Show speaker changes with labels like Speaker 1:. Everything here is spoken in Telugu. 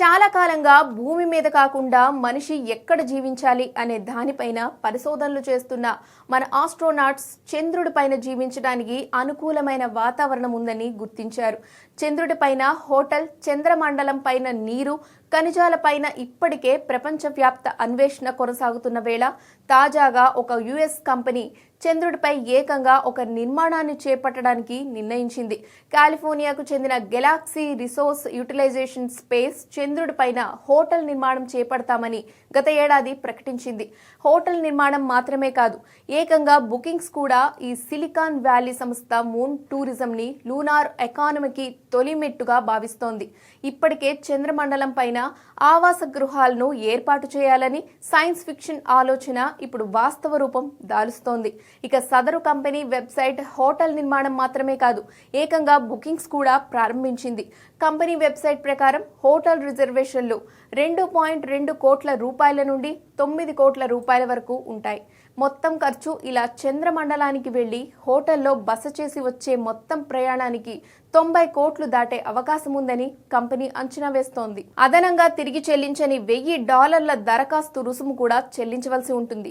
Speaker 1: చాలా కాలంగా భూమి మీద కాకుండా మనిషి ఎక్కడ జీవించాలి అనే దానిపైన పరిశోధనలు చేస్తున్న మన ఆస్ట్రోనాట్స్ చంద్రుడిపైన జీవించడానికి అనుకూలమైన వాతావరణం ఉందని గుర్తించారు. చంద్రుడిపైన హోటల్, చంద్రమండలం పైన నీరు, ఖనిజాలపైన ఇప్పటికే ప్రపంచవ్యాప్త అన్వేషణ కొనసాగుతున్న వేళ తాజాగా ఒక యుఎస్ కంపెనీ చంద్రుడిపై ఏకంగా ఒక నిర్మాణాన్ని చేపట్టడానికి నిర్ణయించింది. కాలిఫోర్నియాకు చెందిన గెలాక్సీ రిసోర్స్ యూటిలైజేషన్ స్పేస్ చంద్రుడిపైన హోటల్ నిర్మాణం చేపడతామని గత ఏడాది ప్రకటించింది. హోటల్ నిర్మాణం మాత్రమే కాదు, ఏకంగా బుకింగ్స్ కూడా. ఈ సిలికాన్ వ్యాలీ సంస్థ మూన్ టూరిజం ని లూనార్ ఎకానమీకి తొలిమెట్టుగా భావిస్తోంది. ఇప్పటికే చంద్రమండలం పైన ఆవాస గృహాలను ఏర్పాటు చేయాలని సైన్స్ ఫిక్షన్ ఆలోచన ఇప్పుడు వాస్తవ రూపం దాలుస్తోంది. ఇక సదరు కంపెనీ వెబ్సైట్ హోటల్ నిర్మాణం మాత్రమే కాదు, ఏకంగా బుకింగ్స్ కూడా ప్రారంభించింది. కంపెనీ వెబ్సైట్ ప్రకారం హోటల్ రిజర్వేషన్లు 2.2 కోట్ల రూపాయల నుండి 9 కోట్ల రూపాయల వరకు ఉంటాయి. మొత్తం ఖర్చు ఇలా చంద్రమండలానికి వెళ్లి హోటల్లో బస చేసి వచ్చే మొత్తం ప్రయాణానికి 90 కోట్లు దాటే అవకాశం ఉందని కంపెనీ అంచనా వేస్తోంది. అదనంగా తిరిగి చెల్లించని $1000 దరఖాస్తు రుసుము కూడా చెల్లించవలసి ఉంటుంది.